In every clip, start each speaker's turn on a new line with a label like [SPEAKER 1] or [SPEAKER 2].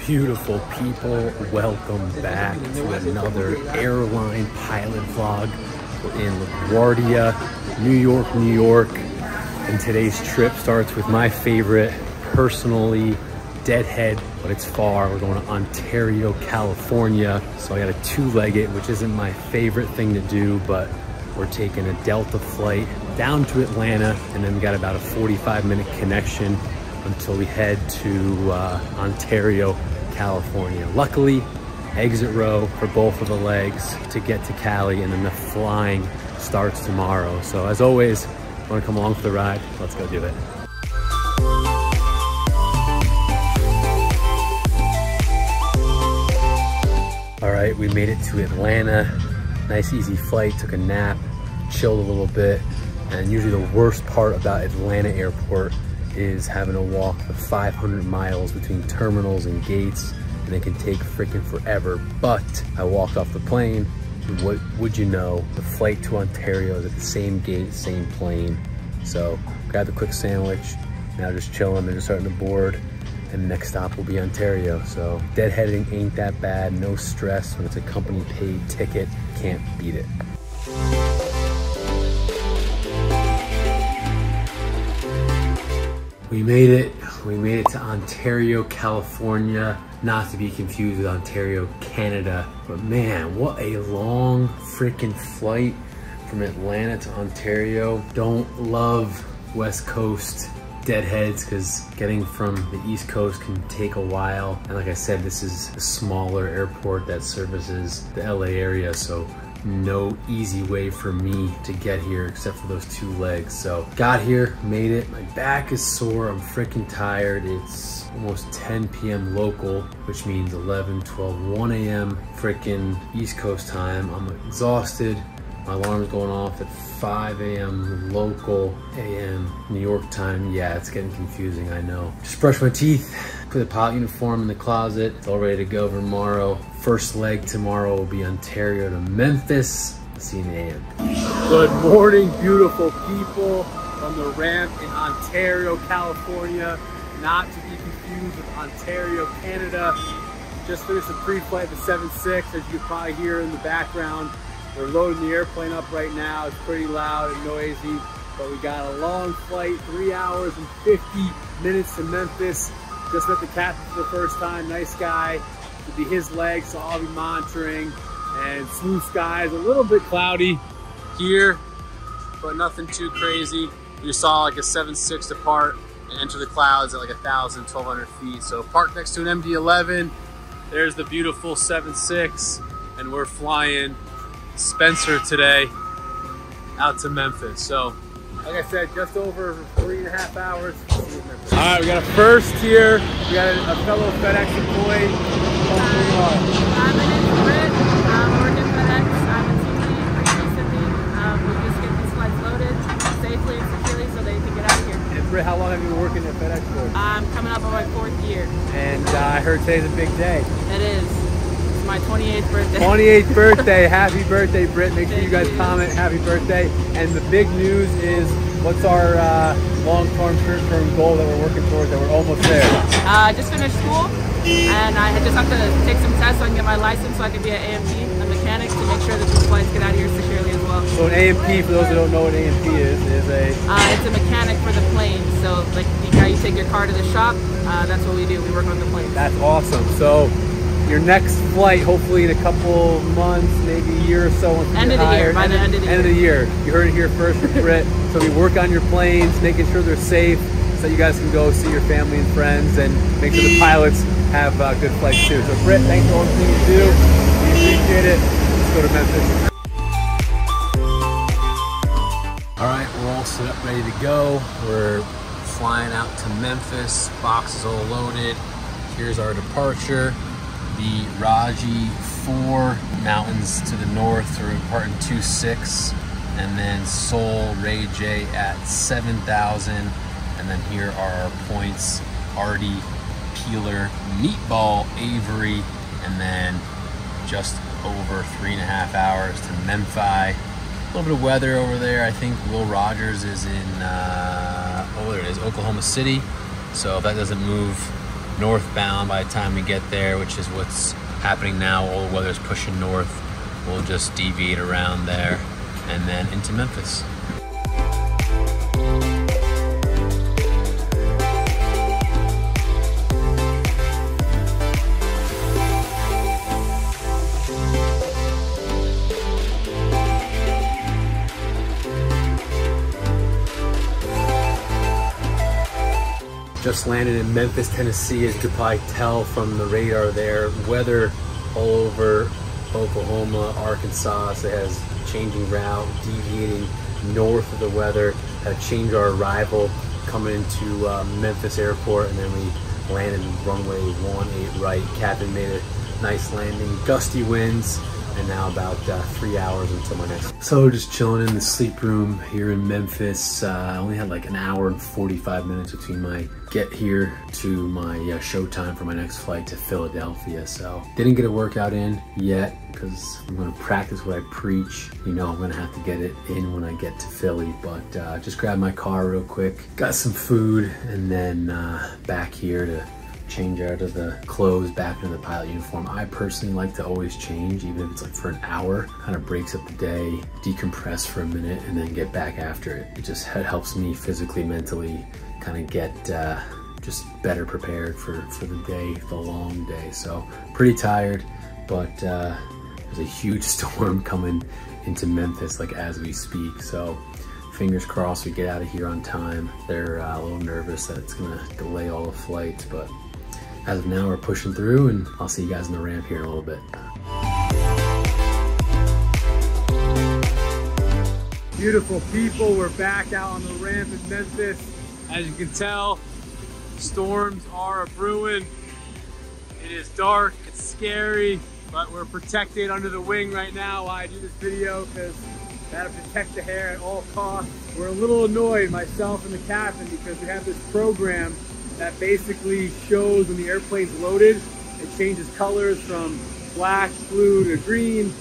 [SPEAKER 1] Beautiful people, welcome back to another airline pilot vlog. We're in LaGuardia, New York, and today's trip starts with my favorite, personally, deadhead, but it's far. We're going to Ontario, California. So I got a two-legged, which isn't my favorite thing to do, but we're taking a Delta flight down to Atlanta, and then we got about a 45-minute connection until we head to Ontario, California. Luckily, exit row for both of the legs to get to Cali, and then the flying starts tomorrow. So as always, want to come along for the ride? Let's go do it. All right, we made it to Atlanta. Nice easy flight, took a nap, chilled a little bit. And usually the worst part about Atlanta airport is having to walk the 500 miles between terminals and gates, and it can take freaking forever. But I walked off the plane, and what would you know, the flight to Ontario is at the same gate, same plane. So grabbed a quick sandwich, now just chilling, they're just starting to board, and the next stop will be Ontario. So deadheading ain't that bad, no stress. When it's a company paid ticket, can't beat it. We made it to Ontario, California, not to be confused with Ontario, Canada. But man, what a long freaking flight from Atlanta to Ontario. Don't love West Coast deadheads because getting from the East Coast can take a while. And like I said, this is a smaller airport that services the LA area, so no easy way for me to get here except for those two legs. So got here, made it. My back is sore, I'm freaking tired. It's almost 10 p.m. local, which means 11, 12, 1 a.m. freaking East Coast time. I'm exhausted. My alarm's going off at 5 a.m. local a.m. New York time. Yeah, it's getting confusing, I know. Just brushed my teeth, put the pilot uniform in the closet. It's all ready to go for tomorrow. First leg tomorrow will be Ontario to Memphis. See you in the AM. Good morning, beautiful people from the ramp in Ontario, California. Not to be confused with Ontario, Canada. Just finished a pre-flight of the 7-6, as you can probably hear in the background. We're loading the airplane up right now. It's pretty loud and noisy, but we got a long flight, 3 hours and 50 minutes to Memphis. Just met the captain for the first time, nice guy. It'll be his leg, so I'll be monitoring. And smooth skies, a little bit cloudy here, but nothing too crazy. You saw like a 7-6 depart and enter the clouds at like 1,000, 1,200 feet. So parked next to an MD-11. There's the beautiful 7-6, and we're flying Spencer today out to Memphis. So like I said, just over 3.5 hours. All right, we got a first here. We got a fellow FedEx employee.
[SPEAKER 2] My name is Britt. I'm working FedEx. I'm a team lead recently. We're just getting these flights loaded safely and securely so they can get out of here.
[SPEAKER 1] And Britt, how long have you been working at FedEx for?
[SPEAKER 2] I'm coming up on my 4th year.
[SPEAKER 1] And I heard today's a big day.
[SPEAKER 2] It is. My 28th birthday.
[SPEAKER 1] 28th birthday. Happy birthday, Britt. Make sure you guys comment happy birthday. And the big news is, what's our long-term, short-term goal that we're working towards, that we're almost there?
[SPEAKER 2] I just finished school, and I just have to take some tests so I can get my license so I can be an AMP, a mechanic, to make sure that these flights get out of here securely as well.
[SPEAKER 1] So an AMP, for those who don't know what AMP is a...
[SPEAKER 2] it's a mechanic for the plane. So like how you take your car to the shop, that's what we do. We work on the plane.
[SPEAKER 1] That's awesome. So your next flight, hopefully in a couple months, maybe a year or so.
[SPEAKER 2] End of the year, by the end of the year.
[SPEAKER 1] End of the year. You heard it here first with Britt. So we work on your planes, making sure they're safe, so that you guys can go see your family and friends, and make sure the pilots have good flights too. So Britt, thanks for all the things you do. We appreciate it. Let's go to Memphis. All right, we're all set up, ready to go. We're flying out to Memphis. Box is all loaded. Here's our departure. The Raji 4 mountains to the north, so we're departing 2-6, and then Seoul Ray J at 7,000, and then here are our points: Artie, Peeler, Meatball, Avery, and then just over 3.5 hours to Memphis. A little bit of weather over there. I think Will Rogers is in, oh, there it is, Oklahoma City. So if that doesn't move northbound by the time we get there, which is what's happening now, all the weather's pushing north, we'll just deviate around there and then into Memphis. Just landed in Memphis, Tennessee, as you could probably tell from the radar there. Weather all over Oklahoma, Arkansas. So it has changing route, deviating north of the weather. Had to change our arrival coming into Memphis airport, and then we landed runway 18 right. Captain made a nice landing, gusty winds, and now about 3 hours until my next. So just chilling in the sleep room here in Memphis. I only had like an hour and 45 minutes between my get here to my show time for my next flight to Philadelphia. So didn't get a workout in yet because I'm gonna practice what I preach. You know I'm gonna have to get it in when I get to Philly, but just grabbed my car real quick, got some food, and then back here to change out of the clothes back into the pilot uniform. I personally like to always change, even if it's like for an hour. Kind of breaks up the day, decompress for a minute, and then get back after it. It just helps me physically, mentally, kind of get just better prepared for the day, the long day. So pretty tired, but there's a huge storm coming into Memphis like as we speak. So fingers crossed we get out of here on time. They're a little nervous that it's gonna delay all the flights, but as of now, we're pushing through, and I'll see you guys on the ramp here in a little bit. Beautiful people, we're back out on the ramp in Memphis. As you can tell, storms are brewing. It is dark, it's scary, but we're protected under the wing right now while I do this video, because gotta protect the hair at all costs. We're a little annoyed, myself and the captain, because we have this program that basically shows when the airplane's loaded. It changes colors from black, blue to green.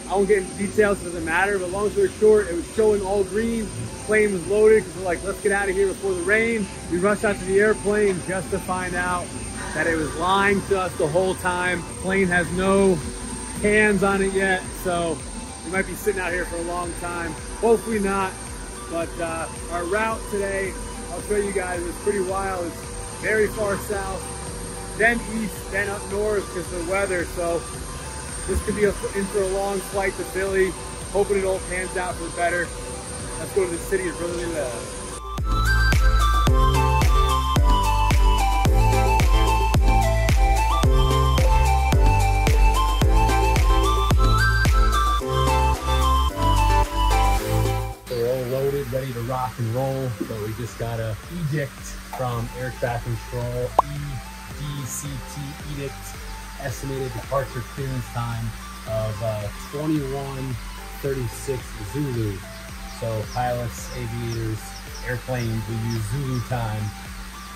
[SPEAKER 1] I won't get into details, it doesn't matter, but long story short, it was showing all green. Plane was loaded because we're like, let's get out of here before the rain. We rushed out to the airplane just to find out that it was lying to us the whole time. Plane has no hands on it yet, so we might be sitting out here for a long time. Hopefully not, but our route today, I'll show you guys, it's pretty wild. It's very far south, then east, then up north because of the weather. So this could be in for a long flight to Philly. Hoping it all pans out for better. Let's go to the city of brotherly love. Ready to rock and roll, but we just got a edict from air traffic control, EDCT edict, estimated departure clearance time of 21:36 Zulu. So pilots, aviators, airplanes, we use Zulu time.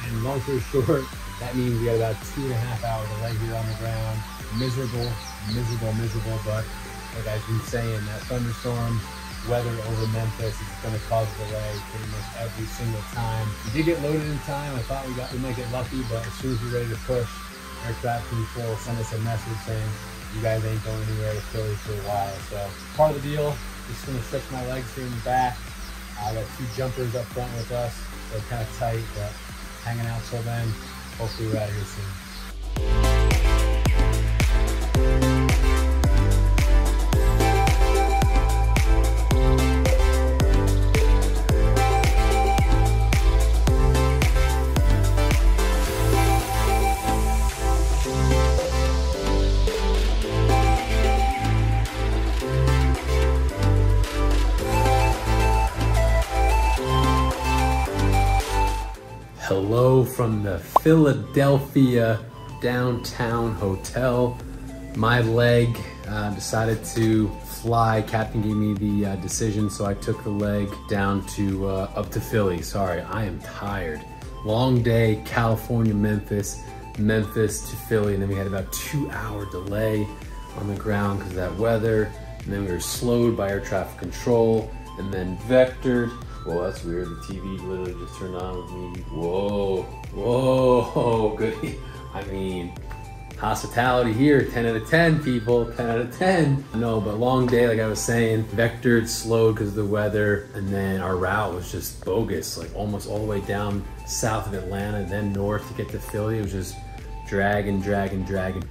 [SPEAKER 1] And long story short, that means we got about 2.5 hours delay here on the ground. Miserable, but like I've been saying, that thunderstorm weather over Memphis is going to cause a delay pretty much every single time. We did get loaded in time. I thought we might get lucky, but as soon as we're ready to push, air traffic control sent us a message saying you guys ain't going anywhere to Philly for a while. So part of the deal, just going to stretch my legs here in the back. I got 2 jumpers up front with us. They're kind of tight, but hanging out till then. Hopefully we're out of here soon. Hello from the Philadelphia downtown hotel. My leg decided to fly. Captain gave me the decision, so I took the leg down to up to Philly. Sorry, I am tired. Long day, California, Memphis to Philly, and then we had about 2-hour delay. on the ground because of that weather. And then we were slowed by air traffic control and then vectored. Whoa, that's weird. The TV literally just turned on with me. Whoa, whoa, good. I mean, hospitality here, 10 out of 10 people, 10 out of 10. No, but long day, like I was saying, vectored, slowed because of the weather, and then our route was just bogus, like almost all the way down south of Atlanta, then north to get to Philly. It was just dragging.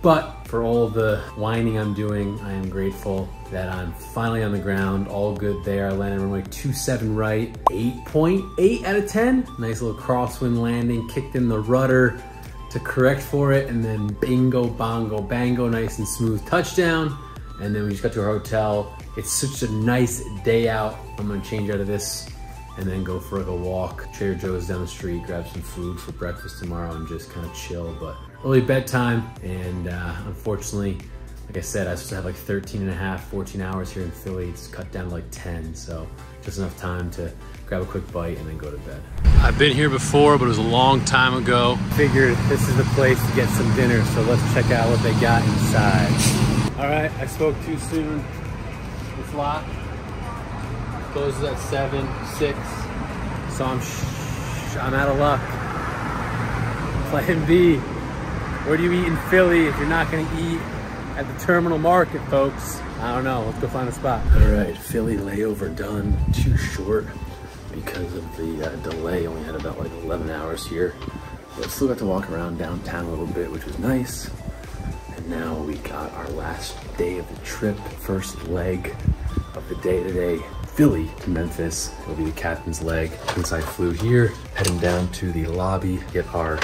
[SPEAKER 1] But for all the whining I'm doing, I am grateful that I'm finally on the ground, all good there. I landed runway 27 right, 8.8 out of 10. Nice little crosswind landing, kicked in the rudder to correct for it, and then bingo, bongo, bango, nice and smooth touchdown. And then we just got to our hotel. It's such a nice day out. I'm gonna change out of this and then go for like a walk. Trader Joe's down the street, grab some food for breakfast tomorrow and just kind of chill. But early bedtime, and unfortunately, like I said, I was supposed to have like 13 and a half, 14 hours here in Philly. It's cut down to like 10, so just enough time to grab a quick bite and then go to bed. I've been here before, but it was a long time ago. Figured this is the place to get some dinner, so let's check out what they got inside. All right, I spoke too soon. It's locked. Closes at 7, 6, so I'm out of luck. Plan B. Where do you eat in Philly if you're not gonna eat at the terminal market, folks? I don't know, let's go find a spot. All right, Philly layover done. Too short because of the delay. Only had about like 11 hours here, but still got to walk around downtown a little bit, which was nice. And now we got our last day of the trip, first leg of the day today. Philly to Memphis will be the captain's leg. Since I flew here, heading down to the lobby, get our,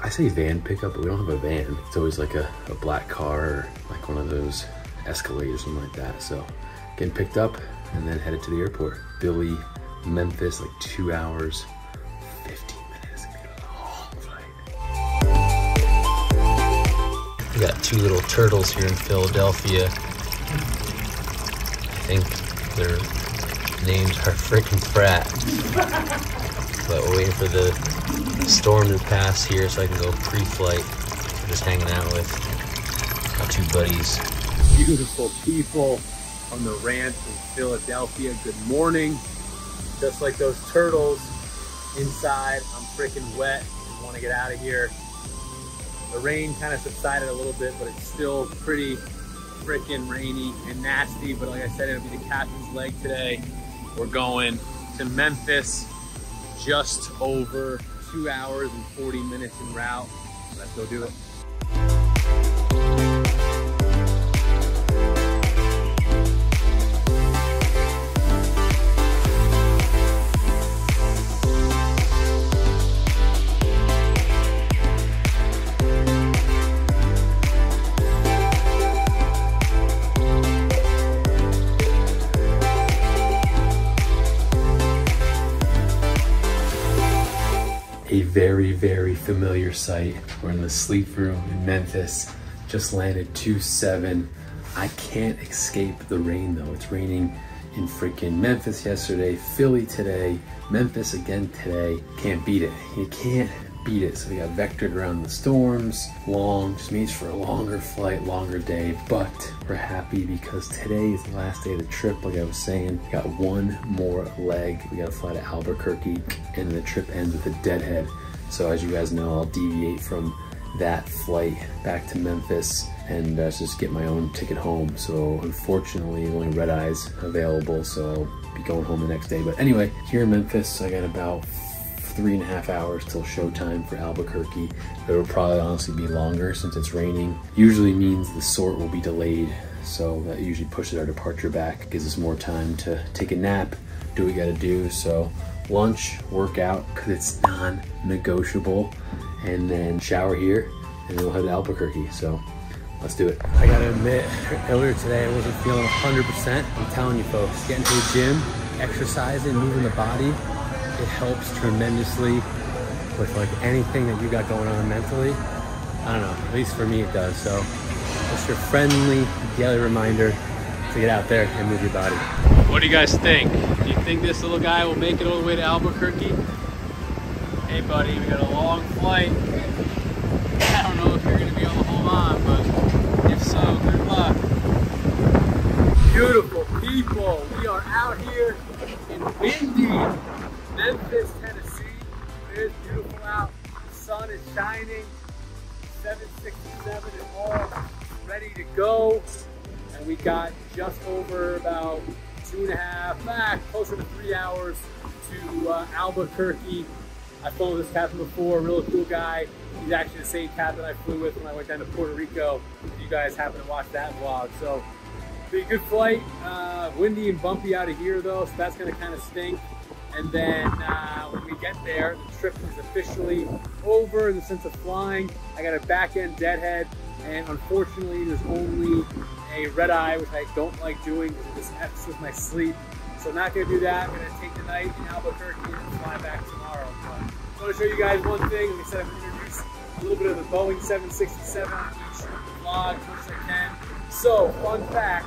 [SPEAKER 1] I say van pickup, but we don't have a van. It's always like a black car or like one of those Escalade or something like that. So getting picked up and then headed to the airport. Philly, Memphis, like 2 hours, 15 minutes. It's gonna be a long flight. We got two little turtles here in Philadelphia. I think their names are frickin' Pratt. But we're waiting for the storm to pass here so I can go pre-flight. We're just hanging out with my two buddies. Beautiful people on the ranch in Philadelphia. Good morning. Just like those turtles inside, I'm freaking wet and want to get out of here. The rain kind of subsided a little bit, but it's still pretty freaking rainy and nasty. But like I said, it'll be the captain's leg today. We're going to Memphis, just over 2 hours and 40 minutes en route. Let's go do it. A very, very familiar sight. We're in the sleep room in Memphis. Just landed 2-7. I can't escape the rain though. It's raining in freaking Memphis yesterday, Philly today, Memphis again today. Can't beat it. You can't beat it. So we got vectored around the storms. Long, just means for a longer flight, longer day. But we're happy because today is the last day of the trip. Like I was saying, we got one more leg. We got to fly to Albuquerque and the trip ends with a deadhead. So as you guys know, I'll deviate from that flight back to Memphis and just get my own ticket home. So unfortunately, only red eyes available. So I'll be going home the next day. But anyway, here in Memphis, I got about 3.5 hours till showtime for Albuquerque. It will probably honestly be longer since it's raining. Usually means the sort will be delayed, so that usually pushes our departure back, gives us more time to take a nap, do what we gotta do. So lunch, workout, because it's non-negotiable, and then shower here, and then we'll head to Albuquerque. So let's do it. I gotta admit, earlier today I wasn't feeling 100%. I'm telling you folks, getting to the gym, exercising, moving the body, it helps tremendously with like anything that you got going on mentally. I don't know, at least for me it does. So it's your friendly daily reminder to get out there and move your body. What do you guys think? Do you think this little guy will make it all the way to Albuquerque? Hey buddy, we got a long flight. I don't know if you're gonna be able to hold on, but if so, good luck. Beautiful people, we are out here in windy Memphis, Tennessee. It is beautiful out. The sun is shining. 767 is all ready to go. And we got just over about 2.5, closer to 3 hours to Albuquerque. I followed this captain before, real cool guy. He's actually the same captain I flew with when I went down to Puerto Rico. If you guys happen to watch that vlog. So, be a good flight. Windy and bumpy out of here though, so that's gonna kind of stink. And then when we get there, the trip is officially over in the sense of flying. I got a back end deadhead, and unfortunately there's only a red eye, which I don't like doing because it just F's with my sleep. So not gonna do that. I'm gonna take the night in Albuquerque and fly back tomorrow. But I want to show you guys one thing. Like I said, I'm gonna introduce a little bit of the Boeing 767 on each vlog as much as I can. So, fun fact,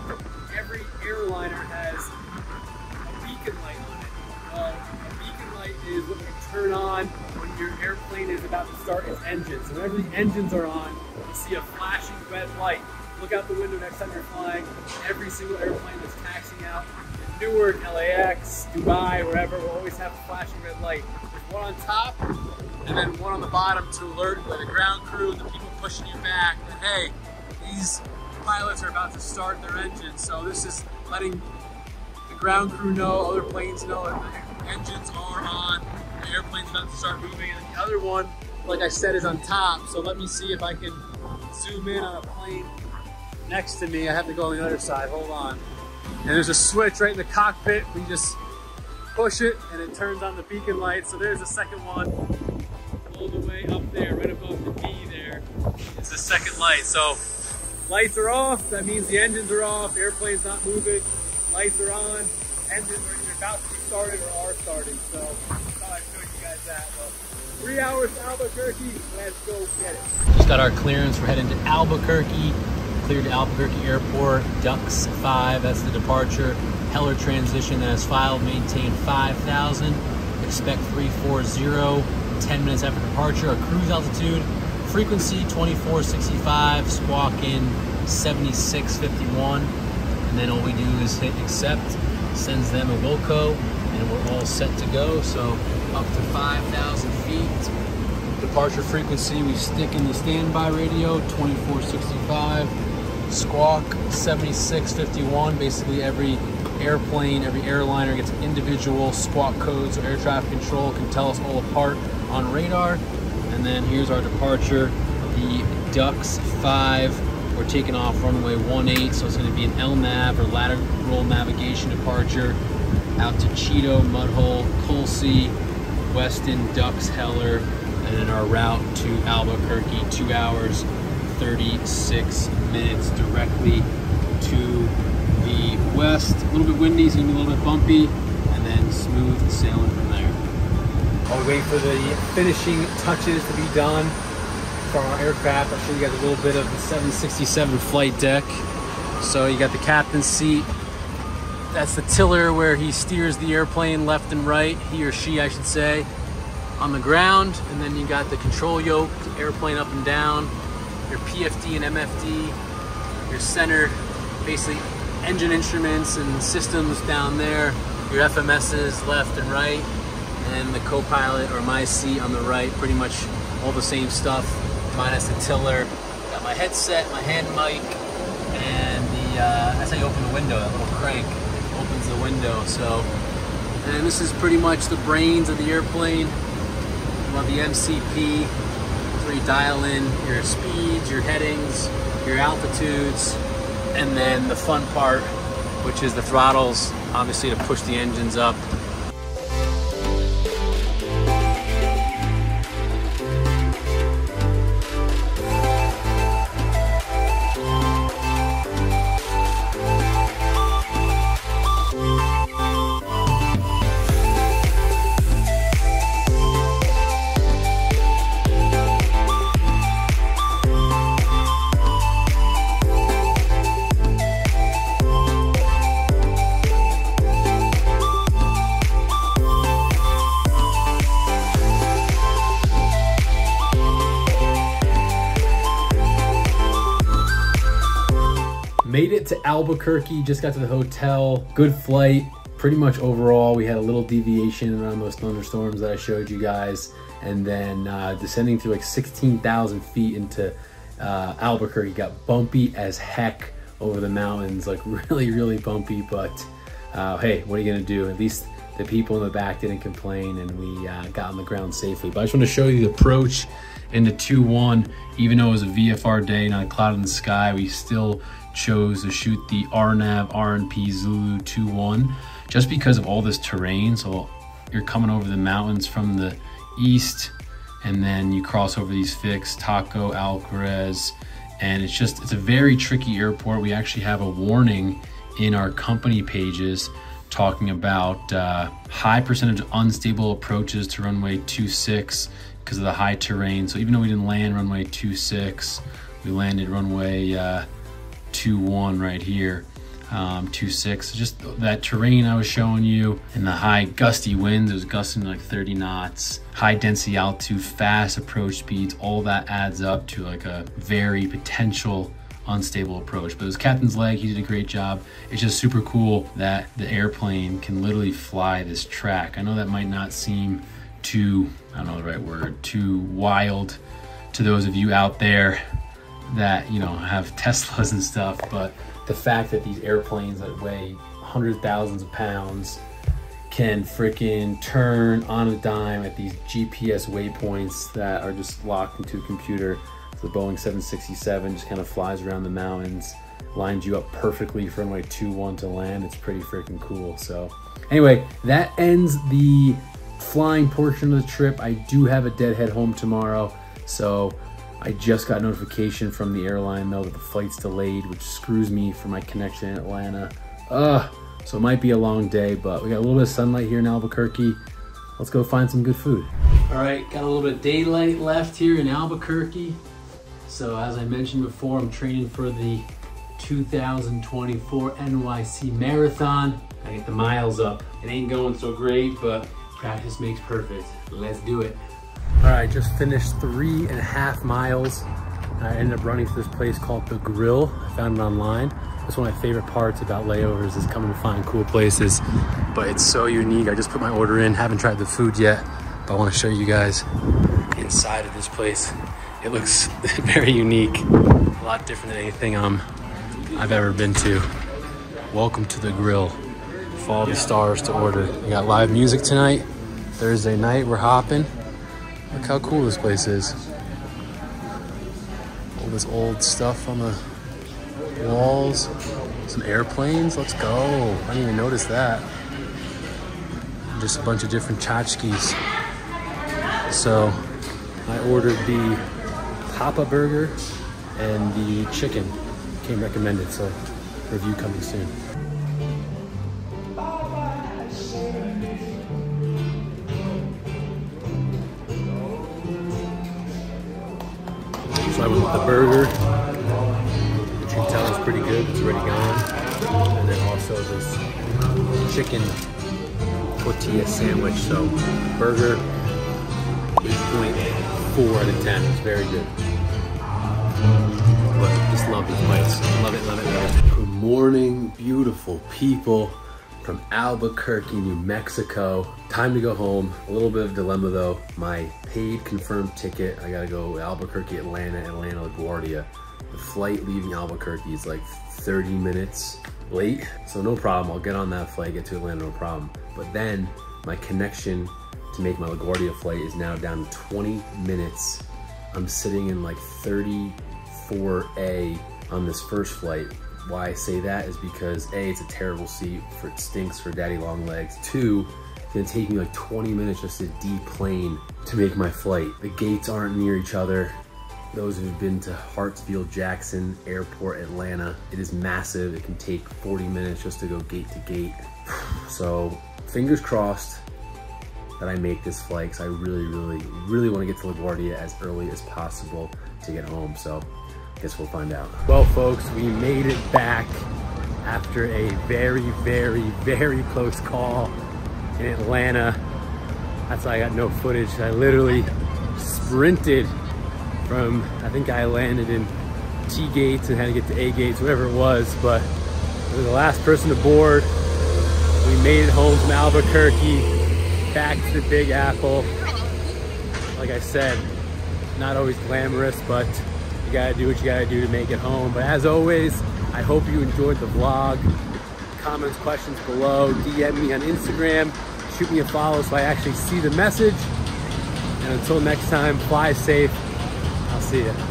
[SPEAKER 1] every airliner has a beacon light on it. A beacon light is what you turn on when your airplane is about to start its engines. So whenever the engines are on, you see a flashing red light. Look out the window next time you're flying. Every single airplane that's taxiing out in Newark, LAX, Dubai, wherever, will always have a flashing red light. There's one on top, and then one on the bottom to alert the ground crew and the people pushing you back that, hey, these pilots are about to start their engines. So this is letting the ground crew know, other planes know that the engines are on, the airplane's about to start moving. And the other one, like I said, is on top. So let me see if I can zoom in on a plane next to me. I have to go on the other side, hold on. And there's a switch right in the cockpit. We just push it and it turns on the beacon light. So there's the second one, all the way up there, right above the D there. It's the second light. So lights are off, that means the engines are off, airplane's not moving, lights are on, engines are either about to be started or are starting. So I thought I'd show you guys that. But 3 hours to Albuquerque, let's go get it.
[SPEAKER 3] Just got our clearance, we're heading to Albuquerque. Cleared to Albuquerque Airport, Ducks 5, that's the departure. Heller transition that is filed, maintain 5,000. Expect 340, 10 minutes after departure. Our cruise altitude, frequency 2465, squawk in 7651. And then all we do is hit accept, sends them a Wilco, and we're all set to go. So up to 5,000 feet. Departure frequency, we stick in the standby radio, 2465. Squawk 7651. Basically every airplane, every airliner gets an individual squawk code, so air traffic control can tell us all apart on radar. And then here's our departure, the Ducks 5. We're taking off runway 18, so it's going to be an LNAV or lateral navigation departure out to Cheeto, Mudhole, Culsey, Weston, Ducks, Heller, and then our route to Albuquerque, 2 hours 36 minutes directly to the west. A little bit windy, it's gonna be a little bit bumpy, and then smooth sailing from there.
[SPEAKER 1] While we wait for the finishing touches to be done for our aircraft, I'll show you guys a little bit of the 767 flight deck. So you got the captain's seat. That's the tiller where he steers the airplane left and right, he or she I should say, on the ground. And then you got the control yoke, airplane up and down, your PFD and MFD, your center, basically engine instruments and systems down there, your FMSs left and right, and the co-pilot or my seat on the right, pretty much all the same stuff, minus the tiller. Got my headset, my hand mic, and that's how you open the window, that little crank opens the window. So, and this is pretty much the brains of the airplane. Love the MCP. Where you dial in your speeds, your headings, your altitudes, and then the fun part, which is the throttles, obviously to push the engines up. made it to Albuquerque, just got to the hotel. Good flight, pretty much overall. We had a little deviation around those thunderstorms that I showed you guys. And then descending through like 16,000 feet into Albuquerque, got bumpy as heck over the mountains, like really, really bumpy. But hey, what are you gonna do? At least the people in the back didn't complain and we got on the ground safely. But I just want to show you the approach into 2-1. Even though it was a VFR day, not a cloud in the sky, we still chose to shoot the RNAV RNP Zulu 2-1 just because of all this terrain. So you're coming over the mountains from the east and then you cross over these fixed Taco, Alcarez, and it's a very tricky airport. We actually have a warning in our company pages talking about high percentage of unstable approaches to runway 26 because of the high terrain. So even though we didn't land runway 26, we landed runway 21 right here, 26. Just that terrain I was showing you and the high gusty winds, it was gusting like 30 knots, high density altitude, fast approach speeds, all that adds up to like a very potential unstable approach. But it was Captain's leg, he did a great job. It's just super cool that the airplane can literally fly this track. I know that might not seem too, I don't know the right word, too wild to those of you out there that, you know, have Teslas and stuff, but the fact that these airplanes that weigh hundreds of thousands of pounds can freaking turn on a dime at these GPS waypoints that are just locked into a computer. The Boeing 767 just kind of flies around the mountains, lines you up perfectly for runway 21 to land. It's pretty freaking cool. So anyway, that ends the flying portion of the trip. I do have a deadhead home tomorrow. So I just got notification from the airline though that the flight's delayed, which screws me for my connection in Atlanta. So it might be a long day, but we got a little bit of sunlight here in Albuquerque. Let's go find some good food. All right, got a little bit of daylight left here in Albuquerque. So as I mentioned before, I'm training for the 2024 NYC Marathon. I get the miles up. It ain't going so great, but practice makes perfect. Let's do it. All right, just finished 3.5 miles. I ended up running to this place called The Grill. I found it online. That's one of my favorite parts about layovers is coming to find cool places, but it's so unique. I just put my order in, haven't tried the food yet, but I want to show you guys inside of this place. It looks very unique, a lot different than anything I've ever been to. Welcome to The Grill. Follow the stars to order. We got live music tonight. Thursday night, we're hopping. Look how cool this place is. All this old stuff on the walls. Some airplanes, let's go. I didn't even notice that. Just a bunch of different tchotchkes. So I ordered the Papa Burger and the chicken. Came recommended, so review coming soon. So I went with the burger, which you can tell is pretty good, it's already gone. And then also this chicken tortilla sandwich. So burger, 8.4 out of 10, it's very good. But just love this place, love it, love it, love it. Good morning, beautiful people from Albuquerque, New Mexico. Time to go home. A little bit of dilemma though. My paid confirmed ticket, I gotta go Albuquerque, Atlanta, Atlanta, LaGuardia. The flight leaving Albuquerque is like 30 minutes late, so no problem. I'll get on that flight, get to Atlanta, no problem. But then my connection to make my LaGuardia flight is now down to 20 minutes. I'm sitting in like 34A on this first flight. Why I say that is because A, it's a terrible seat, it stinks for daddy long legs. 2, it's gonna take me like 20 minutes just to deplane to make my flight. The gates aren't near each other. Those who've been to Hartsfield-Jackson Airport, Atlanta, it is massive. It can take 40 minutes just to go gate to gate. So fingers crossed that I make this flight, because I really want to get to LaGuardia as early as possible to get home. So I guess we'll find out. Well, folks, we made it back after a very close call in Atlanta. That's why I got no footage. I literally sprinted from, I think I landed in T gates and had to get to A gates, whatever it was. But we were the last person aboard. We made it home from Albuquerque, back to the Big Apple. Like I said, not always glamorous, but you gotta do what you gotta do to make it home. But as always, I hope you enjoyed the vlog. Comments, questions below. DM me on Instagram. Shoot me a follow so I actually see the message. And until next time, fly safe. I'll see you.